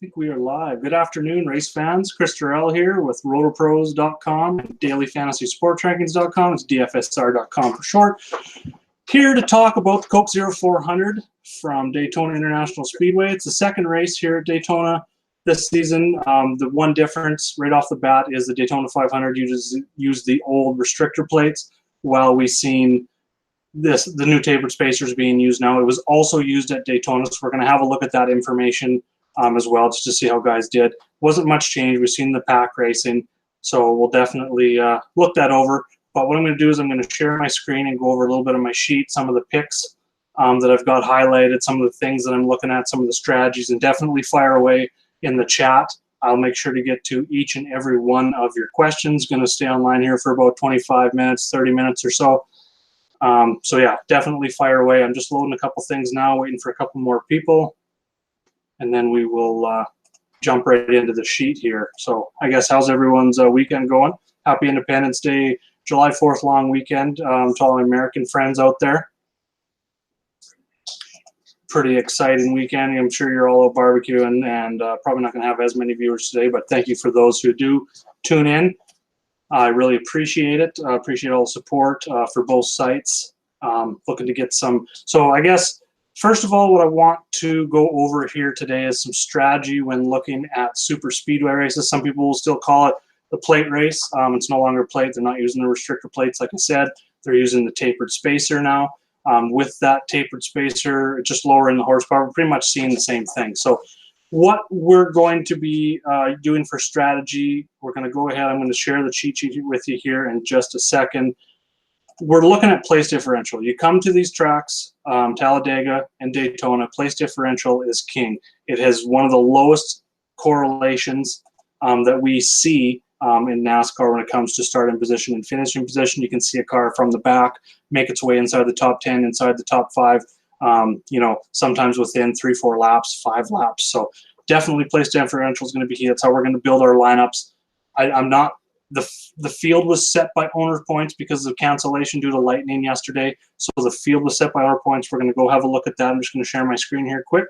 think we are live. Good afternoon, race fans. Chris Terrell here with RotoPros.com and DailyFantasySportsRankings.com. It's DFSR.com for short. Here to talk about the Coke 0400 from Daytona International Speedway. It's the second race here at Daytona this season. The one difference right off the bat is the Daytona 500 used the old restrictor plates, while we've seen the new tapered spacers being used now. It was also used at Daytona, so we're going to have a look at that information as well, just to see how guys did. Wasn't much change. We've seen the pack racing, so we'll definitely look that over. But what I'm going to do is I'm going to share my screen and go over a little bit of my sheet, some of the picks that I've got highlighted, some of the things that I'm looking at, some of the strategies, and definitely fire away in the chat. I'll make sure to get to each and every one of your questions. Going to stay online here for about 25 minutes, 30 minutes or so. So yeah, definitely fire away. I'm just loading a couple things now, waiting for a couple more people, and then we will jump right into the sheet here. So I guess, how's everyone's weekend going? Happy Independence Day, July 4th long weekend to all American friends out there. Pretty exciting weekend. I'm sure you're all out barbecuing, and probably not going to have as many viewers today, but thank you for those who do tune in. I really appreciate it. I appreciate all the support for both sites. Looking to get some. So I guess, first of all, what I want to go over here today is some strategy when looking at super speedway races. Some people will still call it the plate race. It's no longer plate. They're not using the restrictor plates, like I said. They're using the tapered spacer now. With that tapered spacer, just lowering the horsepower, we're pretty much seeing the same thing. So what we're going to be doing for strategy, we're going to go ahead. I'm going to share the cheat sheet with you here in just a second. We're looking at place differential. You come to these tracks, Talladega and Daytona, place differential is king. It has one of the lowest correlations that we see in NASCAR when it comes to starting position and finishing position. You can see a car from the back make its way inside the top 10, inside the top 5, you know, sometimes within 3-4 laps, 5 laps. So definitely place differential is going to be key. That's how we're going to build our lineups. I'm not the field was set by owner points because of cancellation due to lightning yesterday. So the field was set by owner points. We're going to go have a look at that. I'm just going to share my screen here quick.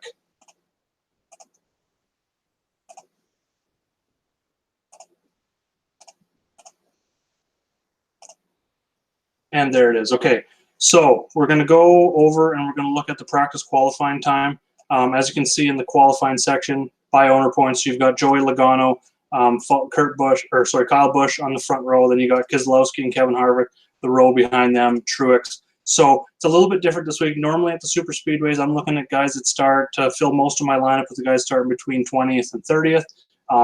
And there it is. Okay, so we're going to go over and we're going to look at the practice qualifying time. As you can see in the qualifying section, by owner points, you've got Joey Logano, Kyle Busch on the front row. Then you got Keselowski and Kevin Harvick, the row behind them, Truex. So it's a little bit different this week. Normally at the super speedways, I'm looking at guys that start to fill most of my lineup with the guys starting between 20th and 30th.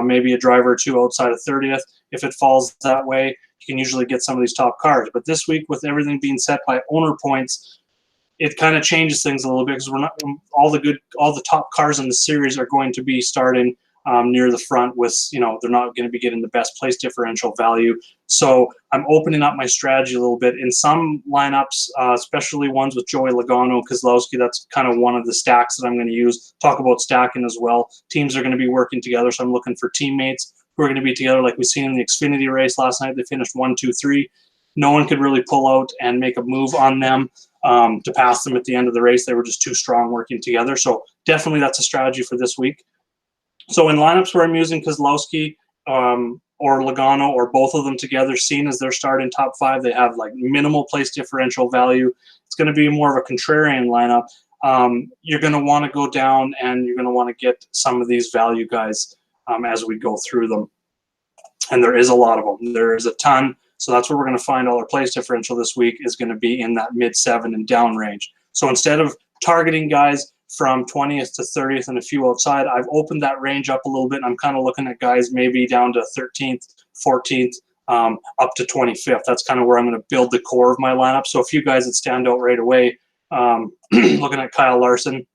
Maybe a driver or two outside of 30th. If it falls that way, you can usually get some of these top cars. But this week, with everything being set by owner points, it kind of changes things a little bit, because we're not all the top cars in the series are going to be starting near the front with, you know, they're not going to be getting the best place differential value. So I'm opening up my strategy a little bit. In some lineups, especially ones with Joey Logano, Keselowski, that's kind of one of the stacks that I'm going to use. Talk about stacking as well. Teams are going to be working together, so I'm looking for teammates who are going to be together, like we've seen in the Xfinity race last night. They finished 1, 2, 3. No one could really pull out and make a move on them to pass them at the end of the race. They were just too strong working together. So definitely that's a strategy for this week. So in lineups where I'm using Keselowski or Logano or both of them together, seeing as they're starting top 5, they have like minimal place differential value. It's going to be more of a contrarian lineup. You're going to want to go down and you're going to want to get some of these value guys as we go through them. And there is a lot of them. There is a ton. So that's where we're going to find all our place differential this week is going to be in that mid-7 and down range. So instead of targeting guys from 20th to 30th and a few outside, I've opened that range up a little bit. And I'm kind of looking at guys maybe down to 13th, 14th, up to 25th. That's kind of where I'm going to build the core of my lineup. So a few guys that stand out right away, looking at Kyle Larson,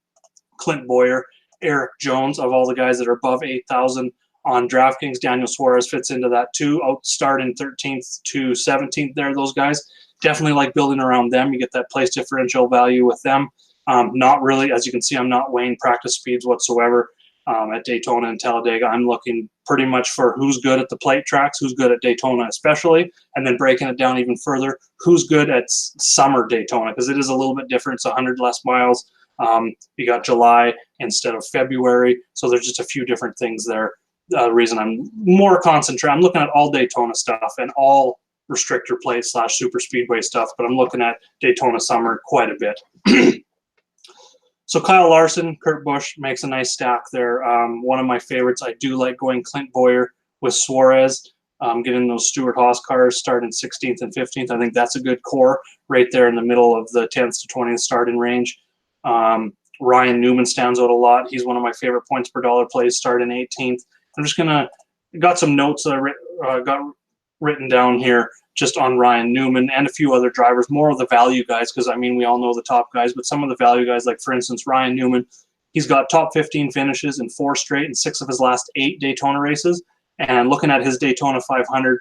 Clint Boyer, Eric Jones, of all the guys that are above 8,000 on DraftKings. Daniel Suarez fits into that too, starting 13th to 17th there. Those guys, definitely like building around them. You get that place differential value with them. Not really, as you can see, I'm not weighing practice speeds whatsoever at Daytona and Talladega. I'm looking pretty much for who's good at the plate tracks, who's good at Daytona especially, and then breaking it down even further, who's good at summer Daytona, because it is a little bit different. It's 100 less miles. You got July instead of February. So there's just a few different things there. The reason I'm more concentrated, I'm looking at all Daytona stuff and all restrictor plate / super speedway stuff, but I'm looking at Daytona summer quite a bit. So Kyle Larson, Kurt Busch makes a nice stack there. One of my favorites. I do like going Clint Bowyer with Suarez, getting those Stewart-Haas cars starting 16th and 15th. I think that's a good core right there in the middle of the 10th to 20th starting range. Ryan Newman stands out a lot. He's one of my favorite points per dollar plays starting 18th. I'm just gonna got some notes that I got written down here just on Ryan Newman and a few other drivers, more of the value guys, because I mean we all know the top guys, but some of the value guys, like for instance Ryan Newman, he's got top 15 finishes in 4 straight and 6 of his last 8 Daytona races. And looking at his Daytona 500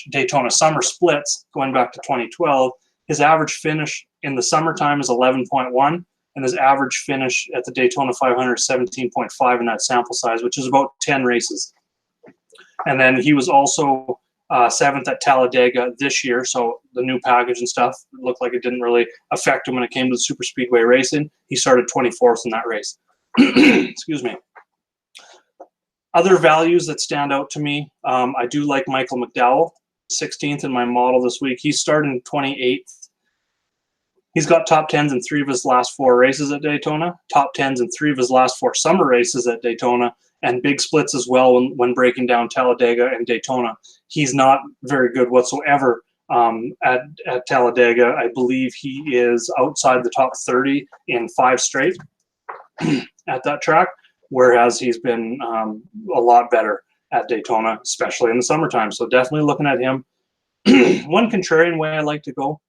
/ Daytona summer splits going back to 2012, his average finish in the summertime is 11.1. And his average finish at the Daytona 500 is 17.5 in that sample size, which is about 10 races. And then he was also 7th at Talladega this year, so the new package and stuff looked like it didn't really affect him when it came to the super speedway racing. He started 24th in that race. Excuse me. Other values that stand out to me, I do like Michael Mcdowell, 16th in my model this week. He's starting 28th. He's got top 10s in 3 of his last 4 races at Daytona, top 10s in 3 of his last 4 summer races at Daytona, and big splits as well when breaking down Talladega and Daytona. He's not very good whatsoever at Talladega. I believe he is outside the top 30 in 5 straight at that track, whereas he's been a lot better at Daytona, especially in the summertime. So definitely looking at him. One contrarian way I like to go,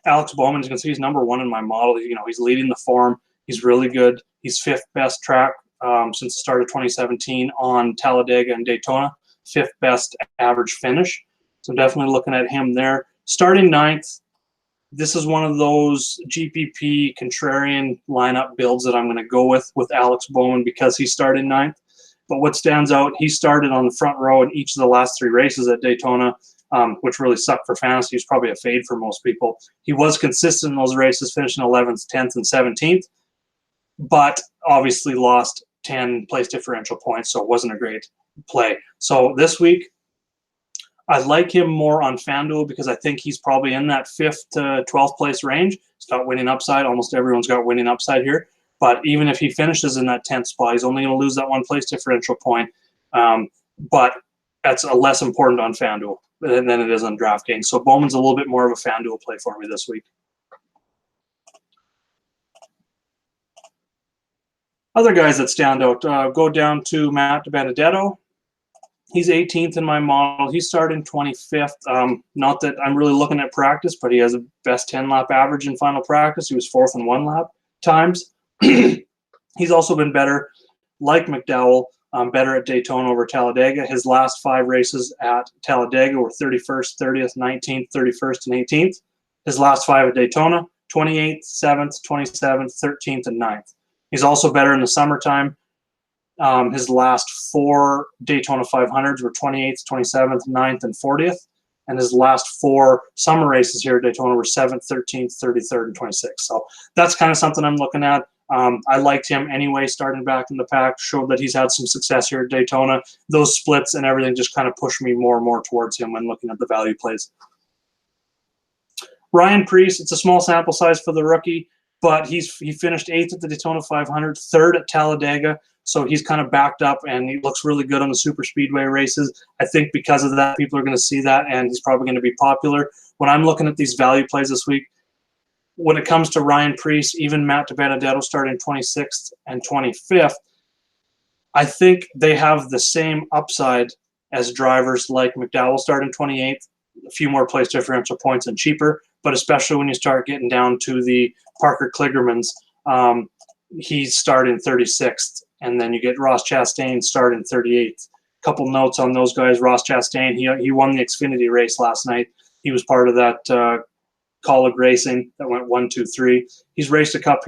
Alex Bowman, as you can see, he's number 1 in my model. You know, he's leading the form. He's really good. He's 5th best track since the start of 2017 on Talladega and Daytona. 5th best average finish. So definitely looking at him there. Starting 9th, this is one of those GPP contrarian lineup builds that I'm going to go with Alex Bowman because he's starting 9th. But what stands out, he started on the front row in each of the last 3 races at Daytona. Which really sucked for fantasy. He's probably a fade for most people. He was consistent in those races, finishing 11th, 10th, and 17th, but obviously lost 10 place differential points, so it wasn't a great play. So this week, I like him more on FanDuel because I think he's probably in that 5th to 12th place range. He's got winning upside. Almost everyone's got winning upside here. But even if he finishes in that 10th spot, he's only going to lose that 1 place differential point. But that's less important on FanDuel than it is on DraftKings. So Bowman's a little bit more of a FanDuel play for me this week. Other guys that stand out, go down to Matt Dibenedetto. He's 18th in my model. He's starting 25th. Not that I'm really looking at practice, but he has a best 10-lap average in final practice. He was 4th in 1-lap times. He's also been better, like McDowell, better at Daytona over Talladega. His last 5 races at Talladega were 31st, 30th, 19th, 31st, and 18th. His last 5 at Daytona, 28th, 7th, 27th, 13th, and 9th. He's also better in the summertime. His last 4 Daytona 500s were 28th, 27th, 9th, and 40th. And his last 4 summer races here at Daytona were 7th, 13th, 33rd, and 26th. So that's kind of something I'm looking at. I liked him anyway, starting back in the pack, showed that he's had some success here at Daytona. Those splits and everything just kind of pushed me more and more towards him when looking at the value plays. Ryan Preece, it's a small sample size for the rookie, but he finished 8th at the Daytona 500, 3rd at Talladega, so he's kind of backed up, and he looks really good on the super speedway races. I think because of that, people are going to see that, and he's probably going to be popular. When I'm looking at these value plays this week, when it comes to Ryan Preece, even Matt Dibenedetto starting 26th and 25th, I think they have the same upside as drivers like McDowell starting 28th, a few more place differential points and cheaper, but especially when you start getting down to the Parker Kligermans, he's starting 36th, and then you get Ross Chastain starting 38th. Couple notes on those guys. Ross Chastain, he won the Xfinity race last night. He was part of that Colleague Racing that went 1, 2, 3. He's raced a cup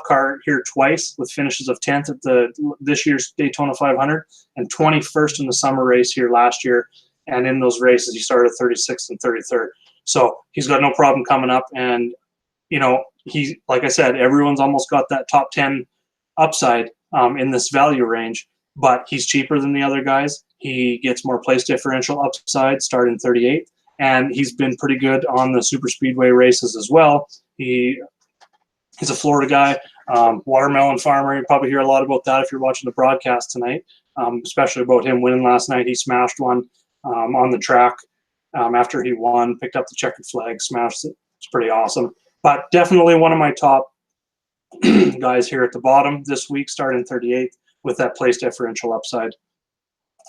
car here twice with finishes of 10th at this year's Daytona 500 and 21st in the summer race here last year. And in those races, he started 36th and 33rd. So he's got no problem coming up. And, you know, he, like I said, everyone's almost got that top 10 upside in this value range, but he's cheaper than the other guys. He gets more place differential upside, starting 38th, and he's been pretty good on the super speedway races as well. He's a Florida guy, watermelon farmer. You probably hear a lot about that if you're watching the broadcast tonight, especially about him winning last night. He smashed one on the track after he won, picked up the checkered flag, smashed it. It's pretty awesome. But definitely one of my top guys here at the bottom this week, starting 38th with that place differential upside.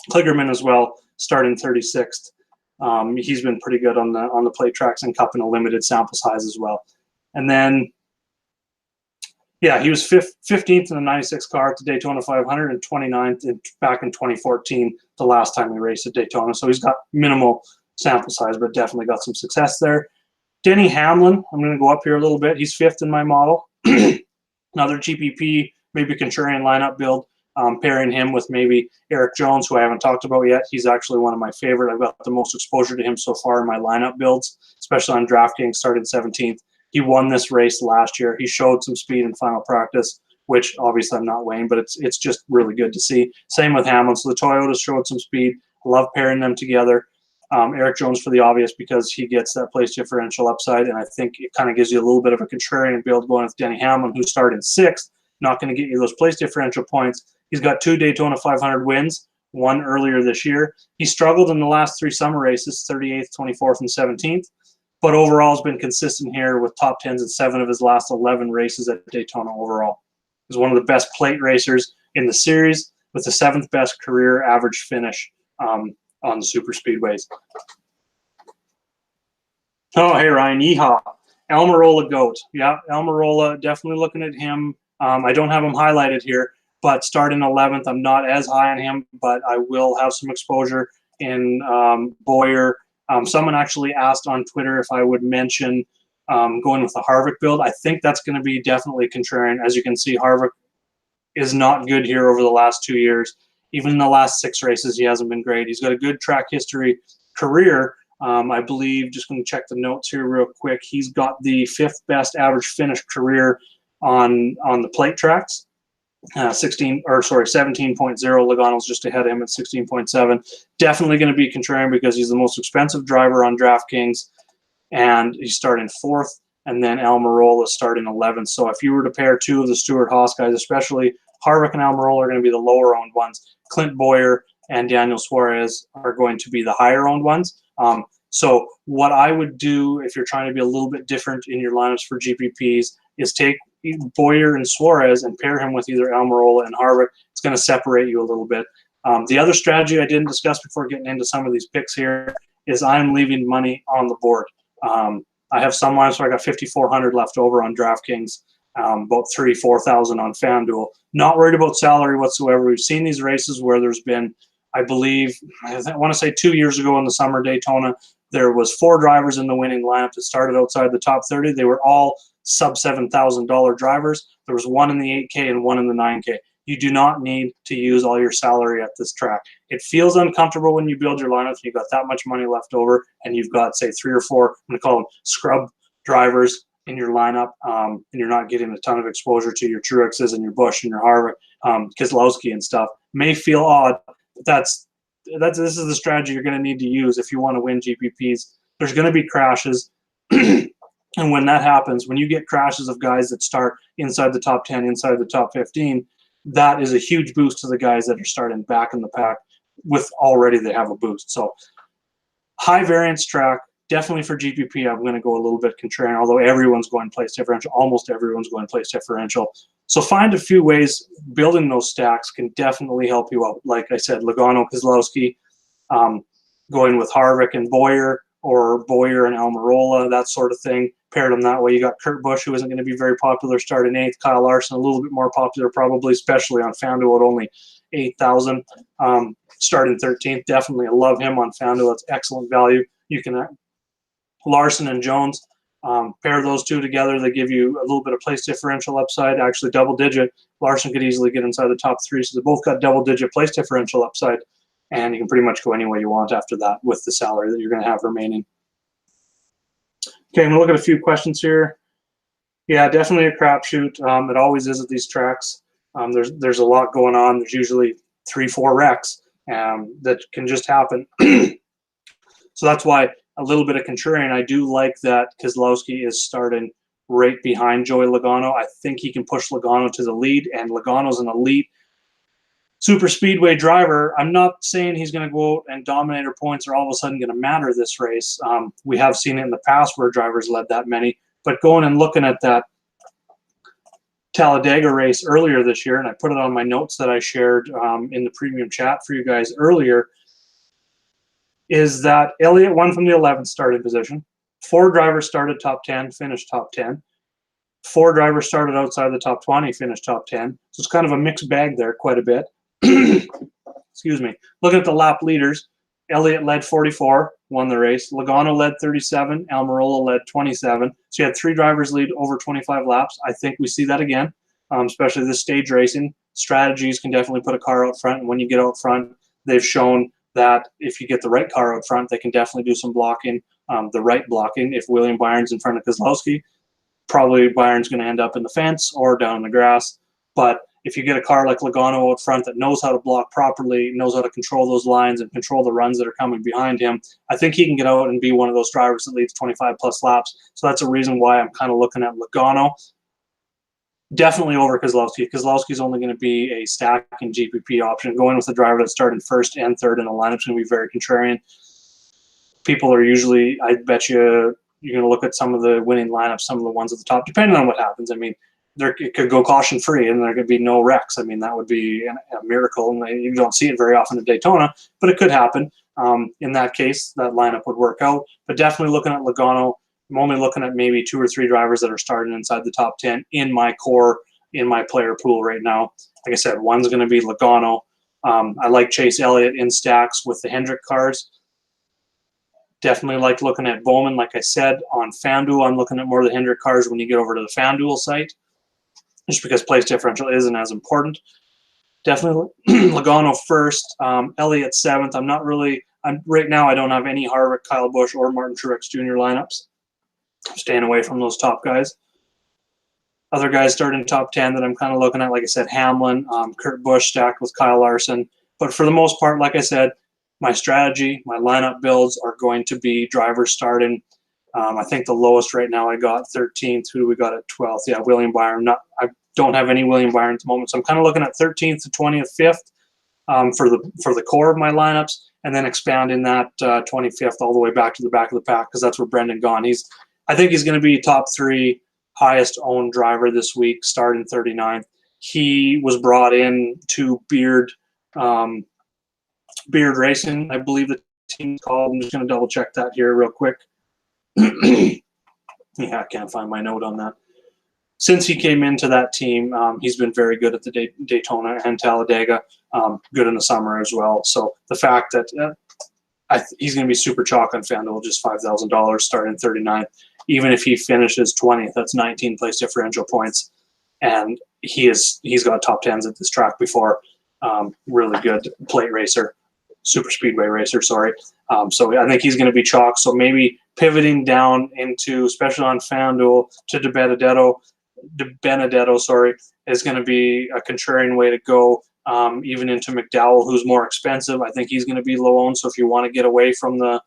Kligerman as well, starting 36th. He's been pretty good on the plate tracks and cup in a limited sample size as well. And then, yeah, he was 15th in the 96 car at the Daytona 500 and 29th back in 2014, the last time he raced at Daytona. So he's got minimal sample size, but definitely got some success there. Denny Hamlin, I'm going to go up here a little bit. He's 5th in my model. Another GPP, maybe contrarian lineup build, pairing him with maybe Eric Jones, who I haven't talked about yet. He's actually one of my favorite. I've got the most exposure to him so far in my lineup builds, especially on DraftKings, started 17th. He won this race last year. He showed some speed in final practice, which obviously I'm not weighing, but it's just really good to see. Same with Hamlin. So the Toyotas showed some speed. I love pairing them together. Eric Jones for the obvious because he gets that place differential upside, and I think it kind of gives you a little bit of a contrarian build going with Denny Hamlin, who started 6th, not going to get you those place differential points. He's got 2 Daytona 500 wins, one earlier this year. He struggled in the last 3 summer races, 38th, 24th, and 17th, but overall has been consistent here with top 10s in 7 of his last 11 races at Daytona overall. He's one of the best plate racers in the series with the 7th best career average finish on the super speedways. Oh, hey, Ryan, yeehaw. Almirola GOAT. Yeah, Almirola, definitely looking at him. I don't have him highlighted here, but starting 11th, I'm not as high on him, but I will have some exposure in Bowyer. Someone actually asked on Twitter if I would mention going with the Harvick build. I think that's going to be definitely contrarian. As you can see, Harvick is not good here over the last 2 years. Even in the last 6 races, he hasn't been great. He's got a good track history career. I believe, just going to check the notes here real quick, he's got the 5th best average finish career on the plate tracks. 17.0. Logano's just ahead of him at 16.7. Definitely going to be contrarian because he's the most expensive driver on DraftKings, and he's starting 4th. And then Almirola starting 11th. So if you were to pair 2 of the Stewart-Haas guys, especially Harvick and Almirola, are going to be the lower-owned ones. Clint Bowyer and Daniel Suarez are going to be the higher-owned ones. So what I would do if you're trying to be a little bit different in your lineups for GPPs is take Bowyer and Suarez and pair him with either Almirola and Harvick. It's going to separate you a little bit. The other strategy I didn't discuss before getting into some of these picks here is I'm leaving money on the board. I have some lines where I got 5,400 left over on DraftKings, about 4,000 on FanDuel. Not worried about salary whatsoever. We've seen these races where there's been, I believe, I want to say 2 years ago in the summer Daytona, there was 4 drivers in the winning lineup that started outside the top 30. They were all sub $7,000 drivers. There was one in the 8K and one in the 9K. You do not need to use all your salary at this track. It feels uncomfortable when you build your lineups and you've got that much money left over and you've got, say, 3 or 4, I'm going to call them scrub drivers in your lineup, and you're not getting a ton of exposure to your Truexes and your Busch and your Harvick, Keselowski and stuff. May feel odd, but this is the strategy you're going to need to use if you want to win GPPs. There's going to be crashes. And when that happens, when you get crashes of guys that start inside the top 10, inside the top 15, that is a huge boost to the guys that are starting back in the pack with already they have a boost. So high variance track, definitely for GPP, I'm going to go a little bit contrarian, although everyone's going place differential. Almost everyone's going place differential. So find a few ways. Building those stacks can definitely help you out. Like I said, Logano, Keselowski, going with Harvick and Bowyer, or Bowyer and Almirola, that sort of thing. Paired them that way. You got Kurt Busch, who isn't going to be very popular, starting 8th. Kyle Larson, a little bit more popular probably, especially on FanDuel at only 8,000. Starting 13th. Definitely love him on FanDuel. That's excellent value. You can Larson and Jones, pair those two together. They give you a little bit of place differential upside, actually double-digit. Larson could easily get inside the top 3, so they both got double-digit place differential upside, and you can pretty much go any way you want after that with the salary that you're going to have remaining. Okay, I'm going to look at a few questions here. Yeah, definitely a crapshoot. It always is at these tracks. There's a lot going on. There's usually 3-4 wrecks that can just happen. So that's why a little bit of contrarian. I do like that Keselowski is starting right behind Joey Logano. I think he can push Logano to the lead, and Logano's an elite super speedway driver. I'm not saying he's going to go out and dominate or points are all of a sudden going to matter this race. We have seen it in the past where drivers led that many, but going and looking at that Talladega race earlier this year, and I put it on my notes that I shared in the premium chat for you guys earlier, is that Elliott won from the 11th starting position. 4 drivers started top 10, finished top 10. 4 drivers started outside the top 20, finished top 10. So it's kind of a mixed bag there quite a bit. Excuse me. Looking at the lap leaders, Elliott led 44, won the race. Logano led 37. Almirola led 27. So you had 3 drivers lead over 25 laps. I think we see that again, especially this stage racing. Strategies can definitely put a car out front. And when you get out front, they've shown that if you get the right car out front, they can definitely do some blocking, the right blocking. If William Byron's in front of Keselowski, probably Byron's going to end up in the fence or down in the grass. But if you get a car like Logano out front that knows how to block properly, knows how to control those lines and control the runs that are coming behind him, I think he can get out and be one of those drivers that leads 25-plus laps. So that's a reason why I'm kind of looking at Logano. Definitely over Keselowski. Keselowski's only going to be a stack and GPP option. Going with a driver that's starting first and third in the lineup is going to be very contrarian. People are usually, I bet you're going to look at some of the winning lineups, some of the ones at the top, depending on what happens. I mean, it could go caution-free and there could be no wrecks. I mean, that would be a miracle, and you don't see it very often at Daytona, but it could happen. In that case, that lineup would work out. But definitely looking at Logano, I'm only looking at maybe 2 or 3 drivers that are starting inside the top 10 in my core, in my player pool right now. Like I said, one's going to be Logano. I like Chase Elliott in stacks with the Hendrick cars. Definitely like looking at Bowman, like I said, on FanDuel. I'm looking at more of the Hendrick cars when you get over to the FanDuel site, just because place differential isn't as important. Definitely Logano first, Elliott 7th. Right now I don't have any Harvick, Kyle Busch, or Martin Truex Jr. lineups. I'm staying away from those top guys. Other guys starting top 10 that I'm kind of looking at, like I said, Hamlin, Kurt Busch stacked with Kyle Larson. But for the most part, like I said, my strategy, my lineup builds are going to be drivers starting. I think the lowest right now I got 13th. Who do we got at 12th? Yeah, William Byron. I don't have any William Byron at the moment, so I'm kind of looking at 13th to 20th, 5th for the core of my lineups, and then expanding that 25th all the way back to the back of the pack, because that's where Brendan Gaughan. I think he's going to be top 3 highest owned driver this week, starting 39th. He was brought in to Beard Racing, I believe the team's called. I'm just going to double check that here real quick. Yeah, I can't find my note on that. Since he came into that team, he's been very good at the Daytona and Talladega, good in the summer as well. So the fact that he's going to be super chalk on FanDuel, just $5,000 starting 39th. Even if he finishes 20th, that's 19 place differential points. And he's got top 10s at this track before. Really good plate racer, super speedway racer, sorry. So I think he's going to be chalk. So maybe pivoting down into, especially on FanDuel, to Dibenedetto, is going to be a contrarian way to go. Even into Mcdowell, who's more expensive. I think he's going to be low owned. So if you want to get away from the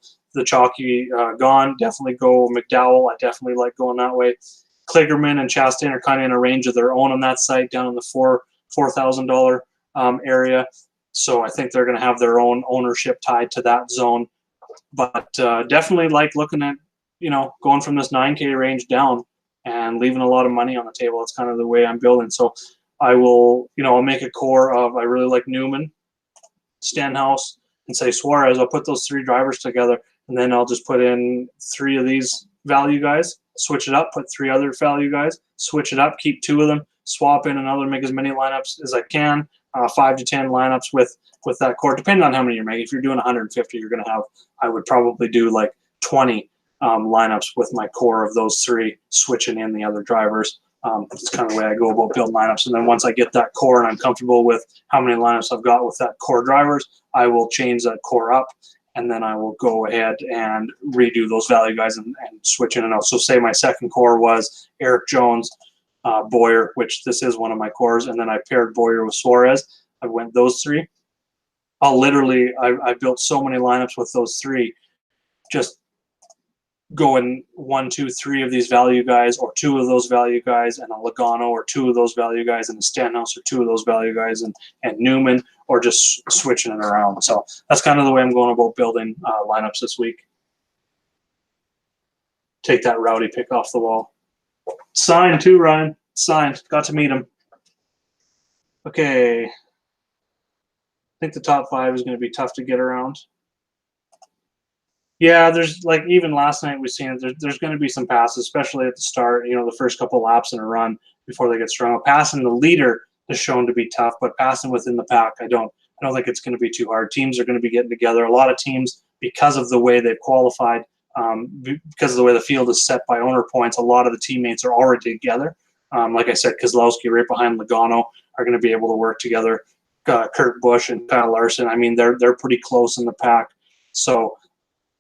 chalky Gaughan, definitely go Mcdowell. I definitely like going that way. Kligerman and Chastain are kind of in a range of their own on that site, down in the $4,000 area. So I think they're going to have their own ownership tied to that zone. But definitely like looking at, going from this 9K range down and leaving a lot of money on the table. That's kind of the way I'm building. So I will, I'll make a core of, I really like Newman, Stenhouse, and say Suarez. I'll put those 3 drivers together, and then I'll just put in 3 of these value guys, switch it up, put 3 other value guys, switch it up, keep 2 of them, swap in another, make as many lineups as I can, 5 to 10 lineups with that core, depending on how many you're making. If you're doing 150, you're going to have, I would probably do like 20 lineups with my core of those 3, switching in the other drivers. That's kind of the way I go about building lineups. And then once I get that core and I'm comfortable with how many lineups I've got with that core drivers, I will change that core up and then I will go ahead and redo those value guys and switch in and out. So say my second core was Eric Jones, Boyer, which this is one of my cores, and then I paired Boyer with Suarez. I went those three. I built so many lineups with those three, just going 1, 2, 3 of these value guys, or 2 of those value guys and a Logano, or 2 of those value guys and a Stenhouse, or 2 of those value guys and Newman, or just switching it around. So that's kind of the way I'm going about building lineups this week. Take that Rowdy pick off the wall. Signed too, Ryan. Signed. Got to meet him. Okay. I think the top 5 is going to be tough to get around. Yeah, there's like, even last night we've seen it, there's going to be some passes, especially at the start, you know, the first couple laps in a run before they get strung up. Passing the leader is shown to be tough, but passing within the pack, I don't think it's going to be too hard. Teams are going to be getting together. A lot of teams, because of the way they've qualified, because of the way the field is set by owner points, a lot of the teammates are already together. Like I said, Keselowski right behind Logano are going to be able to work together. Kurt Busch and Kyle Larson, I mean, they're pretty close in the pack. So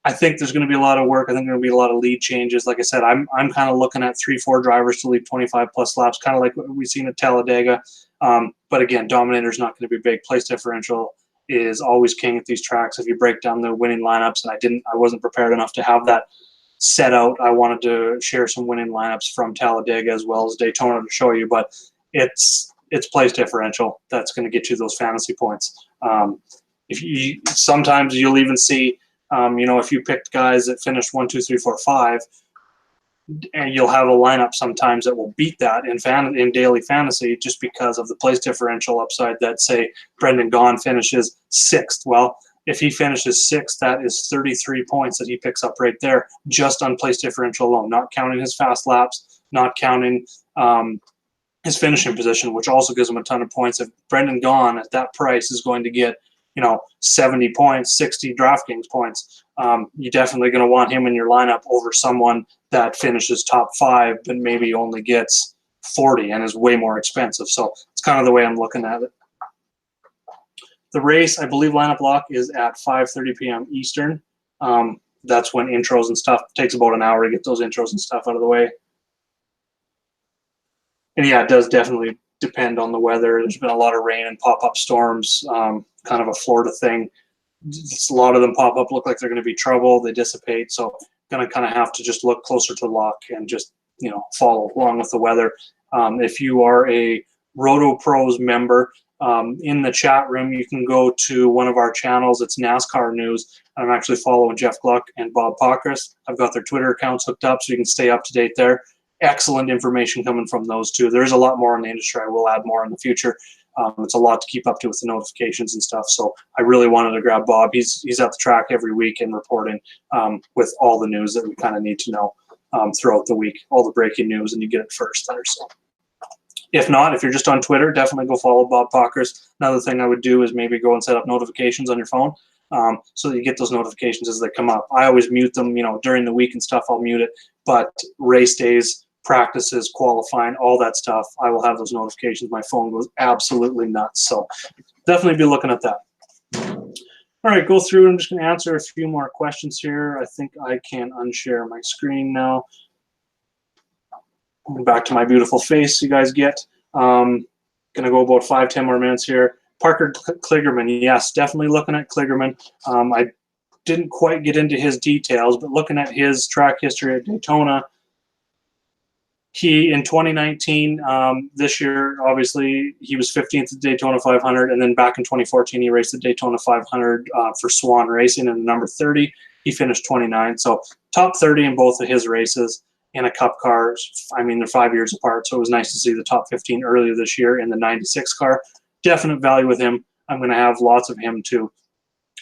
I think there's going to be a lot of work. I think there's going to be a lot of lead changes. Like I said, I'm kind of looking at 3-4 drivers to lead 25-plus laps, kind of like what we've seen at Talladega. But again, Dominator's not going to be big. Place differential is always king at these tracks. If you break down the winning lineups, and I wasn't prepared enough to have that set out. I wanted to share some winning lineups from Talladega as well as Daytona to show you, but it's place differential that's going to get you those fantasy points. Sometimes you'll even see, you know, if you picked guys that finished 1, 2, 3, 4, 5, and you'll have a lineup sometimes that will beat that in daily fantasy just because of the place differential upside. That, say, Brendan Gaughan finishes 6th. Well, if he finishes 6th, that is 33 points that he picks up right there, just on place differential alone, not counting his fast laps, not counting his finishing position, which also gives him a ton of points. If Brendan Gaughan at that price is going to get, you know, 70 points, 60 DraftKings points, you're definitely going to want him in your lineup over someone that finishes top 5 but maybe only gets 40 and is way more expensive. So it's kind of the way I'm looking at it. The race, I believe lineup lock is at 5:30 p.m. Eastern. That's when intros and stuff, it takes about an hour to get those intros and stuff out of the way. And yeah, it does definitely depend on the weather. There's been a lot of rain and pop-up storms, kind of a Florida thing. A lot of them pop up, look like they're going to be trouble. They dissipate. So going to kind of have to just look closer to lock and just, you know, follow along with the weather. If you are a Roto Pros member, in the chat room, you can go to one of our channels. It's NASCAR News. I'm actually following Jeff Gluck and Bob Pockris. I've got their Twitter accounts hooked up so you can stay up to date there. Excellent information coming from those two. There's a lot more in the industry. I will add more in the future. It's a lot to keep up to with the notifications and stuff. So I really wanted to grab Bob. He's at the track every week and reporting with all the news that we kind of need to know throughout the week, all the breaking news, and you get it first there. So if not, if you're just on Twitter, definitely go follow Bob Pockris. Another thing I would do is maybe go and set up notifications on your phone so that you get those notifications as they come up. I always mute them, you know, during the week and stuff, I'll mute it. But race days, practices, qualifying, all that stuff, I will have those notifications. My phone goes absolutely nuts. So definitely be looking at that. All right, go through. I'm just going to answer a few more questions here. I think I can unshare my screen now. Back to my beautiful face you guys get. Going to go about 5-10 more minutes here. Parker Kligerman, yes, definitely looking at Kligerman. I didn't quite get into his details, but looking at his track history at Daytona, he, in 2019, this year, obviously, he was 15th at Daytona 500, and then back in 2014, he raced the Daytona 500 for Swan Racing in the number 30. He finished 29th, so top 30 in both of his races. In a cup car, I mean, they're 5 years apart, so it was nice to see the top 15 earlier this year in the 96 car. Definite value with him. I'm going to have lots of him too.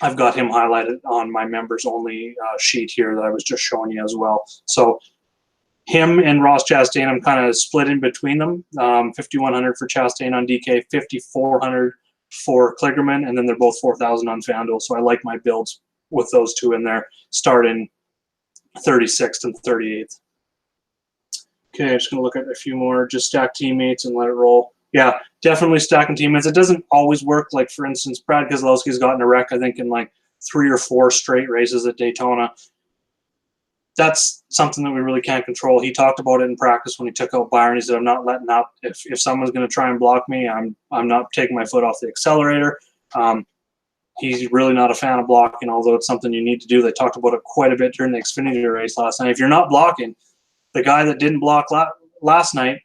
I've got him highlighted on my members only sheet here that I was just showing you as well. So him and Ross Chastain, I'm kind of split in between them. 5,100 for Chastain on DK, 5,400 for Kligerman, and then they're both 4,000 on FanDuel. So I like my builds with those two in there, starting 36th and 38th. Okay, I'm just going to look at a few more. Just stack teammates and let it roll. Yeah, definitely stacking teammates. It doesn't always work. Like, for instance, Brad Keselowski's gotten a wreck, I think, in like 3 or 4 straight races at Daytona. That's something that we really can't control. He talked about it in practice when he took out Byron. He said, I'm not letting up. If someone's going to try and block me, I'm not taking my foot off the accelerator. He's really not a fan of blocking, although it's something you need to do. They talked about it quite a bit during the Xfinity race last night. If you're not blocking, the guy that didn't block last night,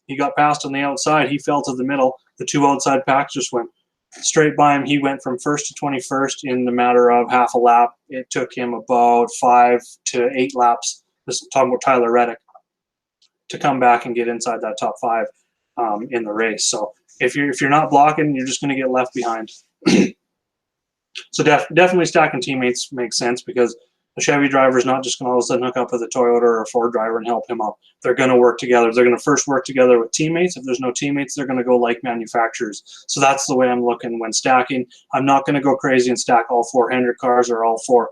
he got passed on the outside. He fell to the middle. The 2 outside packs just went straight by him. He went from 1st to 21st in the matter of half a lap. It took him about 5 to 8 laps, this is talking about Tyler Reddick, to come back and get inside that top 5 in the race. So if you're not blocking, you're just going to get left behind. So definitely stacking teammates makes sense, because the Chevy driver is not just going to all of a sudden hook up with a Toyota or a Ford driver and help him up. They're going to work together. They're going to first work together with teammates. If there's no teammates, they're going to go like manufacturers. So that's the way I'm looking when stacking. I'm not going to go crazy and stack all 4 Hendrick cars or all 4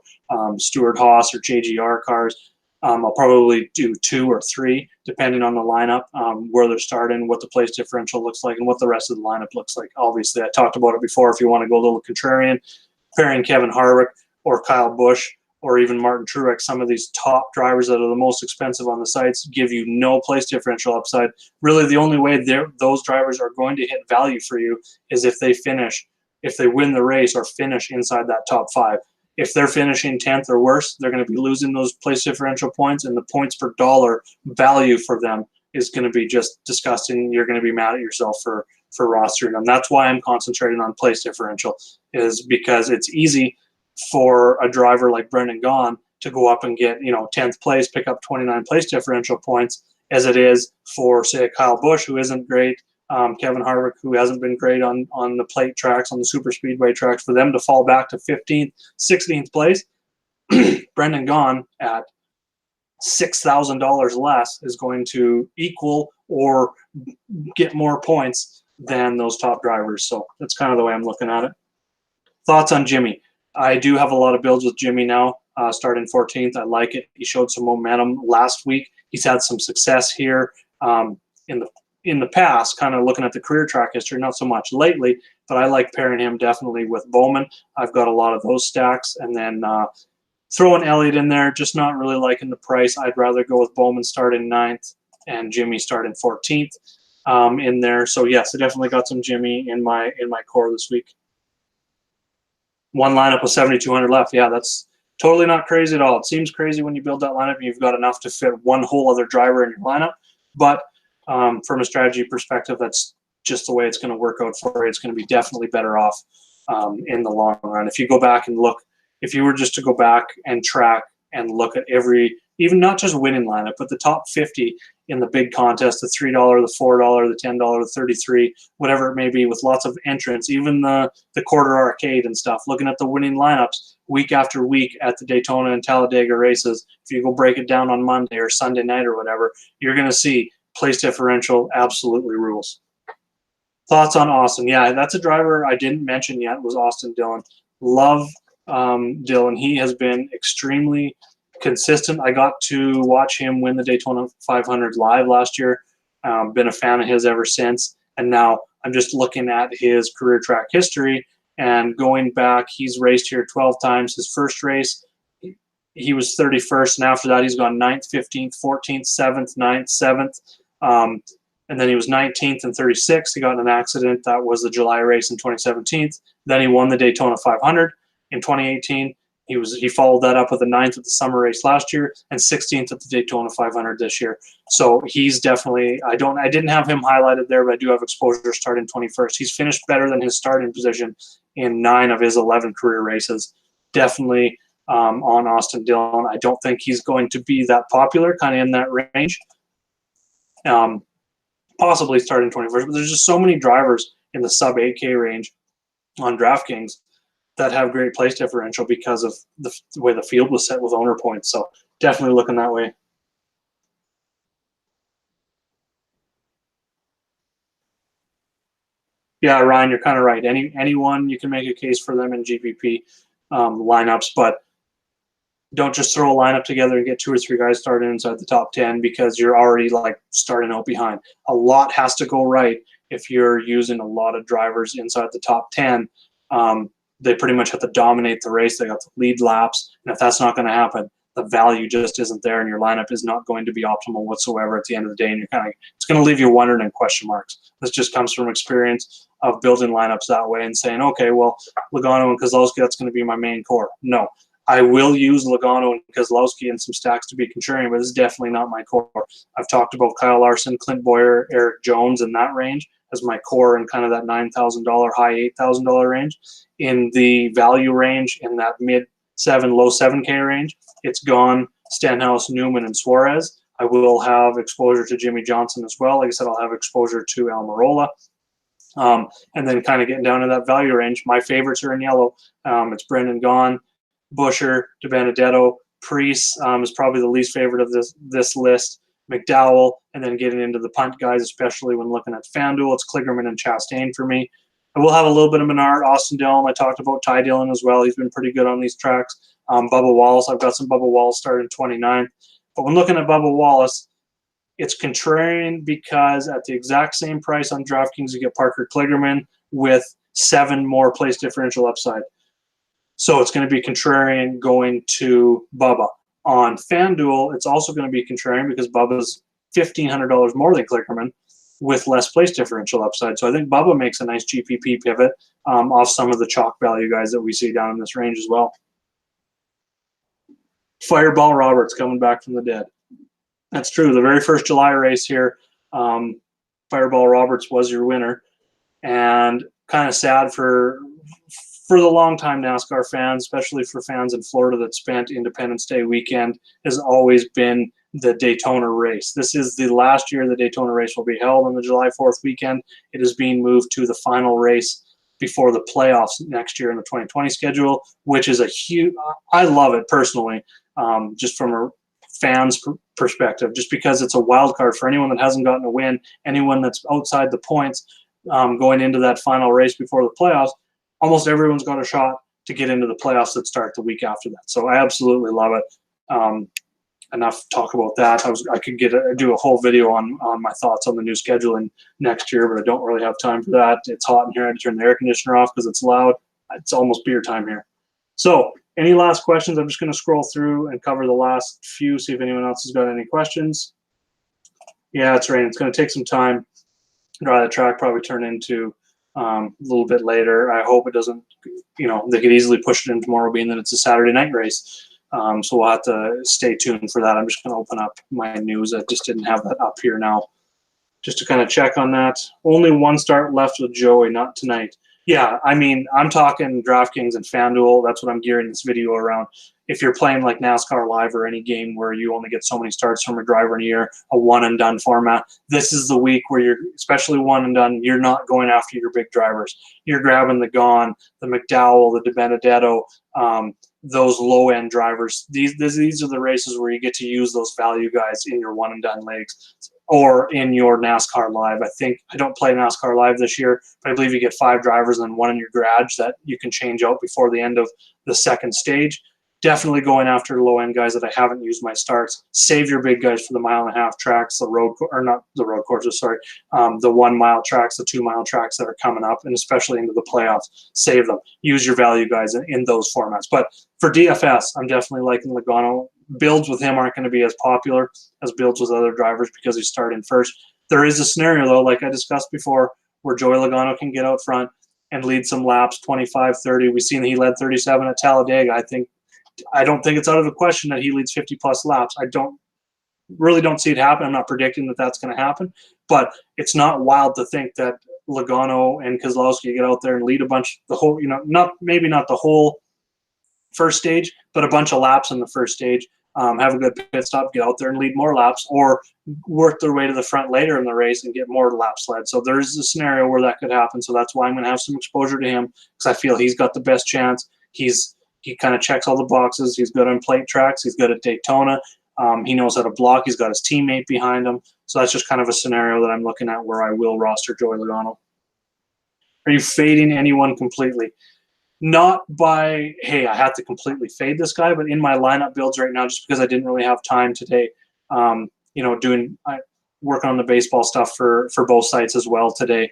Stewart-Haas or JGR cars. I'll probably do 2 or 3, depending on the lineup, where they're starting, what the place differential looks like, and what the rest of the lineup looks like. Obviously, I talked about it before. If you want to go a little contrarian, pairing Kevin Harvick or Kyle Busch or even Martin Truex, some of these top drivers that are the most expensive on the sites, give you no place differential upside. Really, the only way those drivers are going to hit value for you is if they win the race or finish inside that top 5. If they're finishing 10th or worse, they're going to be losing those place differential points, and the points per dollar value for them is going to be just disgusting. You're going to be mad at yourself for rostering them. That's why I'm concentrating on place differential, is because it's easy for a driver like Brendan Gaughan to go up and get 10th place, pick up 29 place differential points, as it is for, say, Kyle Busch, who isn't great, Kevin Harvick, who hasn't been great on the plate tracks, on the super speedway tracks, for them to fall back to 15th, 16th place. Brendan Gaughan at $6,000 less is going to equal or get more points than those top drivers. So that's kind of the way I'm looking at it. Thoughts on Jimmie? I do have a lot of builds with Jimmie now, starting 14th. I like it. He showed some momentum last week. He's had some success here in the past, kind of looking at the career track history, not so much lately, but I like pairing him definitely with Bowman. I've got a lot of those stacks. And then throwing Elliott in there, just not really liking the price. I'd rather go with Bowman starting 9th and Jimmie starting 14th in there. So yes, I definitely got some Jimmie in my core this week. One lineup with 7,200 left. Yeah, that's totally not crazy at all. It seems crazy when you build that lineup and you've got enough to fit one whole other driver in your lineup. But from a strategy perspective, that's just the way it's going to work out for you. It's going to be definitely better off in the long run. If you go back and look, if you were just to go back and track and look at every, even not just winning lineup, but the top 50 in the big contest, the $3, the $4, the $10, the $33, whatever it may be, with lots of entrants, even the quarter arcade and stuff, looking at the winning lineups week after week at the Daytona and Talladega races, if you go break it down on Monday or Sunday night or whatever, you're going to see place differential absolutely rules. Thoughts on Austin? Yeah, that's a driver I didn't mention yet, was Austin Dillon. Love Dillon. He has been extremely consistent. I got to watch him win the Daytona 500 live last year. Been a fan of his ever since. And now I'm just looking at his career track history and going back. He's raced here 12 times. His first race, he was 31st, and after that he's gone 9th, 15th, 14th, 7th, 9th, 7th. And then he was 19th and 36th. He got in an accident. That was the July race in 2017. Then he won the Daytona 500 in 2018. He followed that up with a 9th at the summer race last year and 16th at the Daytona 500 this year. So he's definitely, I didn't have him highlighted there, but I do have exposure starting 21st. He's finished better than his starting position in 9 of his 11 career races. Definitely on Austin Dillon. I don't think he's going to be that popular, kind of in that range. Possibly starting 21st, but there's just so many drivers in the sub 8K range on DraftKings that have great place differential because of the way the field was set with owner points. So definitely looking that way. Yeah, Ryan, you're kind of right. Anyone, you can make a case for them in GPP lineups, but don't just throw a lineup together and get 2 or 3 guys starting inside the top 10 because you're already like starting out behind. A lot has to go right if you're using a lot of drivers inside the top 10 they pretty much have to dominate the race. They got to lead laps. And if that's not going to happen, the value just isn't there, and your lineup is not going to be optimal whatsoever at the end of the day. And you're kind of, it's going to leave you wondering and question marks. This just comes from experience of building lineups that way and saying, okay, well, Logano and Keselowski, that's going to be my main core. No, I will use Logano and Keselowski and some stacks to be contrarian, but it's definitely not my core. I've talked about Kyle Larson, Clint Boyer, Eric Jones in that range as my core in kind of that $9,000, high $8,000 range. In the value range, in that mid-7, low 7K range, it's Gaughan, Stenhouse, Newman, and Suarez. I will have exposure to Jimmie Johnson as well. Like I said, I'll have exposure to Almirola. And then kind of getting down to that value range, my favorites are in yellow. It's Brendan Gaughan, Buescher, Dibenedetto, Preece is probably the least favorite of this list. McDowell, and then getting into the punt guys, especially when looking at FanDuel, it's Kligerman and Chastain for me. I will have a little bit of Menard, Austin Dillon. I talked about Ty Dillon as well. He's been pretty good on these tracks. Bubba Wallace, I've got some Bubba Wallace starting 29. But when looking at Bubba Wallace, it's contrarian because at the exact same price on DraftKings, you get Parker Kligerman with 7 more place differential upside. So it's going to be contrarian going to Bubba. On FanDuel, it's also going to be contrarian because Bubba's $1,500 more than Kligerman with less place differential upside. So I think Bubba makes a nice GPP pivot off some of the chalk value guys that we see down in this range as well. Fireball Roberts coming back from the dead. That's true. The very first July race here, Fireball Roberts was your winner. And kind of sad for the long-time NASCAR fans, especially for fans in Florida that spent Independence Day weekend, has always been the Daytona race. This is the last year the Daytona race will be held on the July 4th weekend. It is being moved to the final race before the playoffs next year in the 2020 schedule, which is a huge – I love it personally, just from a fan's perspective, just because it's a wild card for anyone that hasn't gotten a win, anyone that's outside the points going into that final race before the playoffs. Almost everyone's got a shot to get into the playoffs that start the week after that. So I absolutely love it. Enough talk about that. I could do a whole video on my thoughts on the new scheduling next year, but I don't really have time for that. It's hot in here. I had to turn the air conditioner off because it's loud. It's almost beer time here. So any last questions? I'm just going to scroll through and cover the last few, see if anyone else has got any questions. Yeah, it's raining. It's going to take some time. Dry the track, probably turn into a little bit later. I hope it doesn't, they could easily push it in tomorrow, being that it's a Saturday night race. So we'll have to stay tuned for that. I'm just going to open up my news. I just didn't have that up here now, just to kind of check on that. Only one start left with Joey, not tonight. Yeah, I mean, I'm talking DraftKings and FanDuel. That's what I'm gearing this video around. If you're playing like NASCAR Live or any game where you only get so many starts from a driver in a year, a one-and-done format, this is the week where you're, especially one-and-done, you're not going after your big drivers. You're grabbing the Gaughan, the McDowell, the Dibenedetto, those low-end drivers. These are the races where you get to use those value guys in your one-and-done leagues or in your NASCAR Live. I don't play NASCAR Live this year, but I believe you get 5 drivers and then one in your garage that you can change out before the end of the second stage. Definitely going after low-end guys that I haven't used my starts. Save your big guys for the 1.5-mile tracks, the 1-mile tracks, the 2-mile tracks that are coming up, and especially into the playoffs. Save them. Use your value guys in those formats. But for DFS, I'm definitely liking Logano. Builds with him aren't going to be as popular as builds with other drivers because he's starting first. There is a scenario, though, like I discussed before, where Joey Logano can get out front and lead some laps, 25, 30. We've seen he led 37 at Talladega. I don't think it's out of the question that he leads 50-plus laps. I really don't see it happen. I'm not predicting that that's going to happen, but it's not wild to think that Logano and Keselowski get out there and lead a bunch, maybe not the whole first stage, but a bunch of laps in the first stage, have a good pit stop, get out there and lead more laps, or work their way to the front later in the race and get more laps led. So there's a scenario where that could happen. So that's why I'm going to have some exposure to him, because I feel he's got the best chance. He kind of checks all the boxes. He's good on plate tracks. He's good at Daytona. He knows how to block. He's got his teammate behind him. So that's just kind of a scenario that I'm looking at where I will roster Joey Logano. Are you fading anyone completely? Not by, hey, I have to completely fade this guy, but in my lineup builds right now, just because I didn't really have time today, working on the baseball stuff for both sites as well today.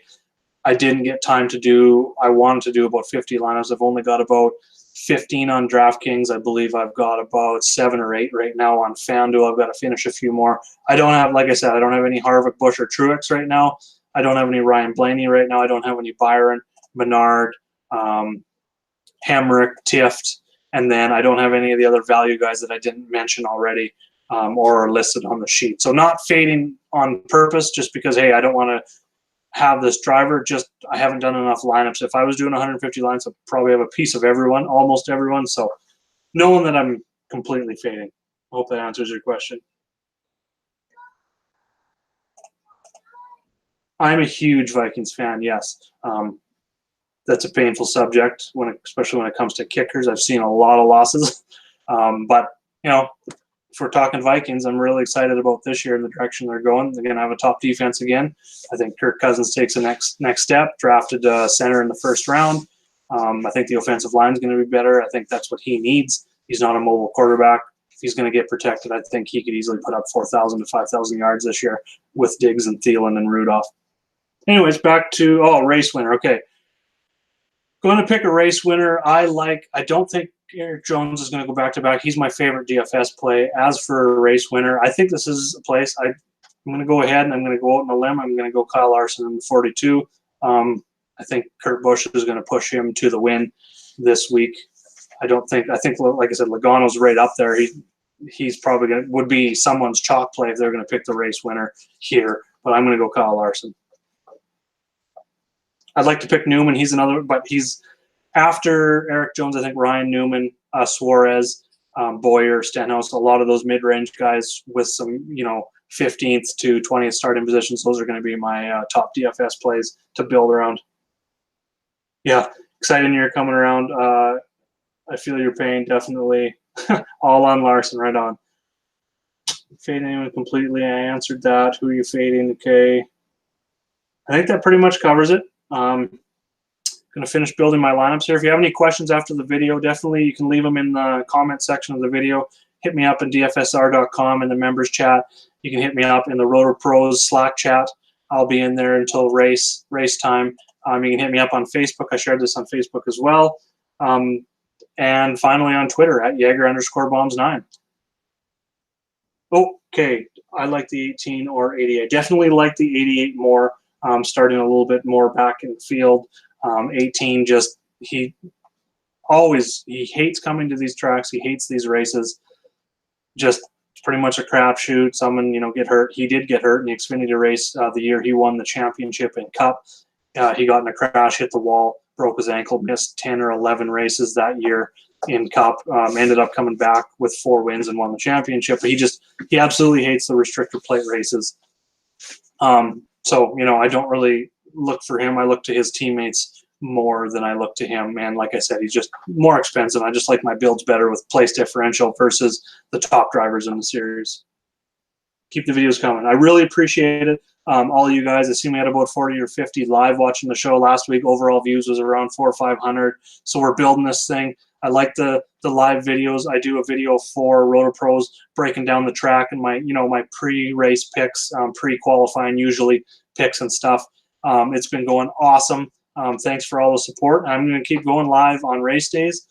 I didn't get time to do. I wanted to do about 50 lineups. I've only got about 15 on DraftKings. I believe I've got about 7 or 8 right now on FanDuel. I've got to finish a few more. I don't have, like I said, I don't have any Harvick, Busch, or Truex right now. I don't have any Ryan Blaney right now. I don't have any Byron, Menard, Hemrick, Tift, and then I don't have any of the other value guys that I didn't mention already or are listed on the sheet. So not fading on purpose just because, hey, I don't want to have this driver. Just I haven't done enough lineups. If I was doing 150 lineups, I'd probably have a piece of everyone, almost everyone. So knowing that I'm completely fading. I hope that answers your question. I'm a huge Vikings fan, yes. That's a painful subject, especially when it comes to kickers. I've seen a lot of losses. But, you know, if we're talking Vikings, I'm really excited about this year and the direction they're going. They're going to have a top defense again. I think Kirk Cousins takes the next step, drafted center in the first round. I think the offensive line is going to be better. I think that's what he needs. He's not a mobile quarterback. If he's going to get protected, I think he could easily put up 4,000 to 5,000 yards this year with Diggs and Thielen and Rudolph. Anyways, back to, race winner. Okay. Going to pick a race winner. I don't think Eric Jones is going to go back-to-back. He's my favorite DFS play. As for a race winner, I think this is a place I'm going to go ahead and I'm going to go out on a limb. I'm going to go Kyle Larson in the 42. I think Kurt Busch is going to push him to the win this week. I think, like I said, Logano's right up there. He's probably would be someone's chalk play if they're going to pick the race winner here. But I'm going to go Kyle Larson. I'd like to pick Newman. He's another, but he's after Eric Jones. I think Ryan Newman, Suarez, Boyer, Stenhouse, a lot of those mid-range guys with some, 15th to 20th starting positions. Those are going to be my top DFS plays to build around. Yeah, exciting year coming around. I feel your pain, definitely. All on Larson, right on. Fading anyone completely. I answered that. Who are you fading? Okay. I think that pretty much covers it. Going to finish building my lineups here. If you have any questions after the video, definitely you can leave them in the comment section of the video. Hit me up at dfsr.com in the members chat. You can hit me up in the Rotor Pros Slack chat. I'll be in there until race time. You can hit me up on Facebook. I shared this on Facebook as well. And finally on Twitter at Jaeger_bombs9. Okay, I like the 18 or 88. Definitely like the 88 more. Starting a little bit more back in the field. 18 just he hates coming to these tracks. He hates these races. Just pretty much a crapshoot. Someone get hurt. He did get hurt in the Xfinity race the year he won the championship in Cup. He got in a crash, hit the wall, broke his ankle, missed 10 or 11 races that year in Cup. Ended up coming back with 4 wins and won the championship. But he absolutely hates the restrictor plate races. So, I don't really look for him. I look to his teammates more than I look to him. And like I said, he's just more expensive. I just like my builds better with place differential versus the top drivers in the series. Keep the videos coming. I really appreciate it. All you guys, I see we had about 40 or 50 live watching the show last week. Overall views was around 400 or 500. So we're building this thing. I like the live videos. I do a video for Rotor Pros breaking down the track and my pre-race picks, pre-qualifying usually picks and stuff. It's been going awesome. Thanks for all the support. I'm going to keep going live on race days.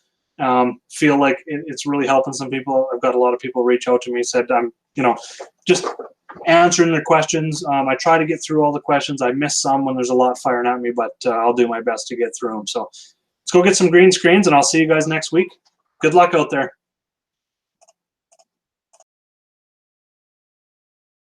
Feel like it's really helping some people. I've got a lot of people reach out to me, said I'm, just answering their questions. I try to get through all the questions. I miss some when there's a lot firing at me, but I'll do my best to get through them. So let's go get some green screens, and I'll see you guys next week. Good luck out there.